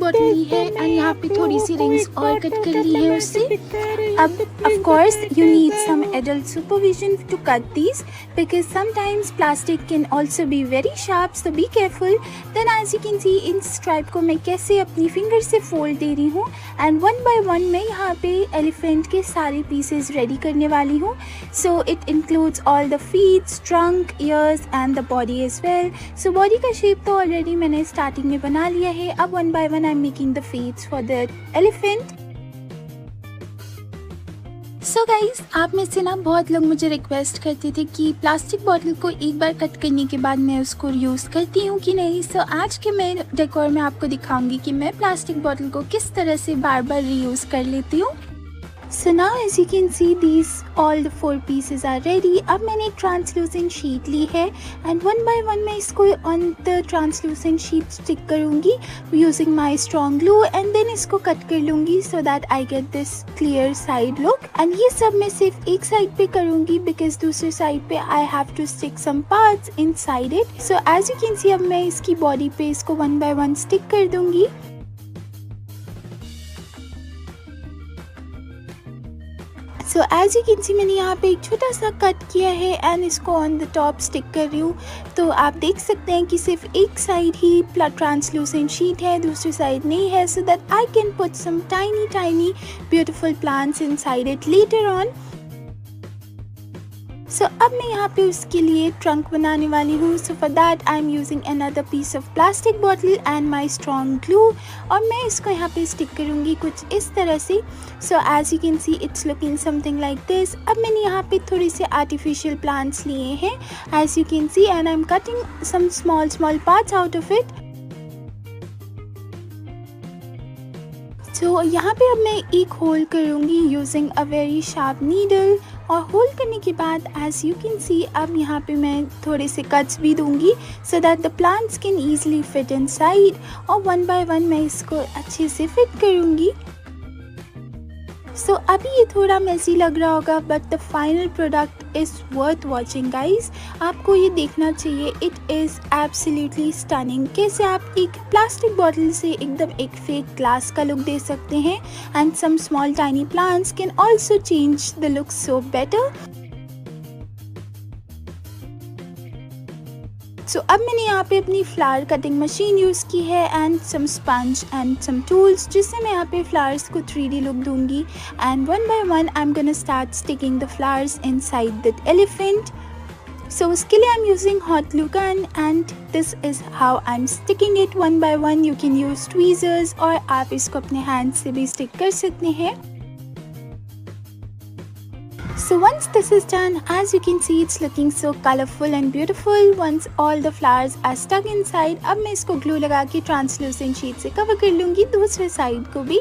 Bottle ली है and यहाँ पे थोड़ी सी रिंग्स और कट कर ली है उससे। अब of course you need some adult supervision to cut these because sometimes plastic can also be very sharp, so be careful. Then as you can see in stripe को मैं कैसे अपनी फिंगर से फोल्ड दे रही हूँ एंड वन बाय वन मैं यहाँ पे एलिफेंट के सारे पीसेस रेडी करने वाली हूँ। So it includes all the feet, trunk, ears and the body as well. So body का शेप तो ऑलरेडी मैंने स्टार्टिंग में बना लिया है। अब one by one I am making the feets for the elephant. So guys, आप में से ना बहुत लोग मुझे रिक्वेस्ट करते थे कि प्लास्टिक बॉटल को एक बार कट करने के बाद मैं उसको यूज़ करती हूँ कि नहीं। सो आज के मैं डेकोर में आपको दिखाऊंगी कि मैं प्लास्टिक बॉटल को किस तरह से बार बार रीयूज़ कर लेती हूँ। So now as you can see these all the 4 pieces are ready। अब मैंने एक ट्रांसलूसेंट शीट ली है एंड वन बाय वन मैं इसको on the translucent sheet stick करूँगी using my strong glue and then इसको कट कर लूँगी so that I get this clear side look. And ये सब मैं सिर्फ एक साइड पे करूँगी बिकॉज दूसरे साइड पे I have to stick some parts inside it. So as you can see अब मैं इसकी बॉडी पे इसको वन बाय वन स्टिक कर दूँगी। So as you can see मैंने यहाँ पे एक छोटा सा कट किया है एंड इसको ऑन द टॉप स्टिक कर रही हूँ। तो आप देख सकते हैं कि सिर्फ एक साइड ही ट्रांसलूसेंट शीट है, दूसरी साइड नहीं है, so that I can put some tiny beautiful plants inside it later on. So अब मैं यहाँ पे उसके लिए ट्रंक बनाने वाली हूँ। So for that I am using another piece of plastic bottle and my strong glue और मैं इसको यहाँ पे स्टिक करूँगी कुछ इस तरह से। So as you can see it's looking something like this. अब मैंने यहाँ पे थोड़े से आर्टिफिशियल प्लांट्स लिए हैं as you can see and I am cutting some small parts out of it. So यहाँ पे अब मैं एक होल करूँगी using a very sharp needle और होल करने के बाद एज यू कैन सी अब यहाँ पे मैं थोड़े से कट्स भी दूंगी so that the plants can easily fit inside और वन बाय वन मैं इसको अच्छे से फिट करूँगी। सो अभी ये थोड़ा मेसी लग रहा होगा but the final product is worth watching guys. आपको ये देखना चाहिए, इट इज़ एब्सोल्युटली स्टनिंग। कैसे आप एक प्लास्टिक बॉटल से एकदम एक फेक ग्लास का लुक दे सकते हैं and some small tiny plants can also change the look so better. So अब मैंने यहाँ पे अपनी फ्लावर कटिंग मशीन यूज़ की है and some sponge and some tools जिससे मैं यहाँ पे फ्लावर्स को 3D लुक दूंगी and one by one I am gonna start sticking the flowers inside that elephant. So उसके लिए I am using hot glue gun and this is how I am sticking it one by one. You can use tweezers और आप इसको अपने hand से भी stick कर सकते हैं। So once this is done, as you can see it's looking so colorful and beautiful once all the flowers are stuck inside। अब मैं इसको glue लगा के translucent sheet से cover कर लूँगी दूसरे side को भी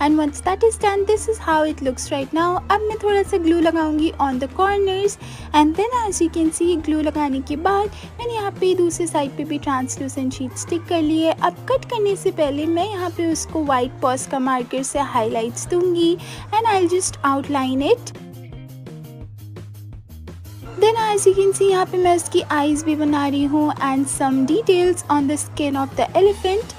and once that is done this is how it looks right now। अब मैं थोड़ा सा glue लगाऊंगी on the corners and then as you can see glue लगाने के बाद मैंने यहाँ पे दूसरे side पे भी translucent sheet stick कर ली है। अब cut करने से पहले मैं यहाँ पे उसको white Posca marker से highlights दूँगी and I'll just outline it। Then as you can see यहाँ पे मैं उसकी आईज भी बना रही हूँ and some details on the skin of the elephant.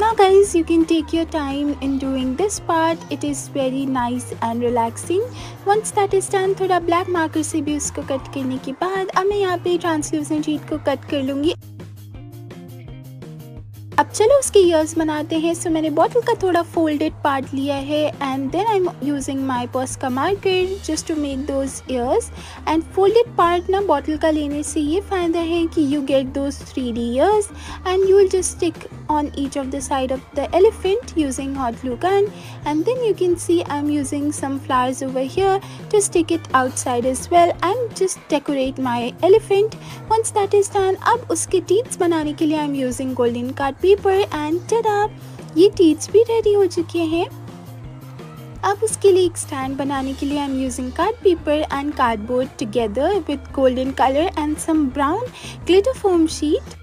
Now guys, you can take your time in doing this part. It is very nice and relaxing. Once that is done, थोड़ा black marker से भी उसको cut करने के बाद अब मैं यहाँ पे ट्रांसलूसेंट शीट को कट कर लूँगी। अब चलो उसके ईयर्स बनाते हैं। सो मैंने बॉटल का थोड़ा फोल्डेड पार्ट लिया है and then I am using my Posca marker just to make those ears. And folded part ना बॉटल का लेने से ये फ़ायदा है कि you get those 3D ears and you will just stick on each of the side of the elephant using hot glue gun and then you can see I'm using some flowers over here to stick it outside as well and just decorate my elephant। once that is done अब उसके teeth बनाने के लिए I'm using golden card paper and tada, ये teeth भी ready हो चुके हैं। अब उसके लिए एक स्टैंड बनाने के लिए I am using card paper and cardboard together with golden colour and some brown glitter foam sheet.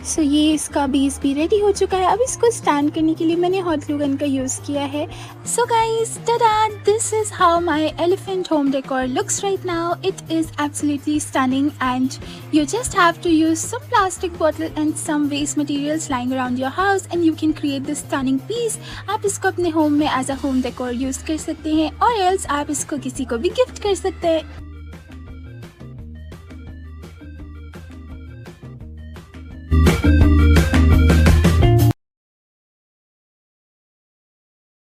So ये इसका बेस भी रेडी हो चुका है। अब इसको स्टैंड करने के लिए मैंने हॉट ग्लू गन का यूज़ किया है। So guys, tada! This is how my elephant home decor looks right now. It is absolutely stunning and you just have to use some plastic bottle and some waste materials lying around your house and you can create this stunning piece. आप इसको अपने home में as a home decor use कर सकते हैं और else आप इसको किसी को भी गिफ्ट कर सकते हैं।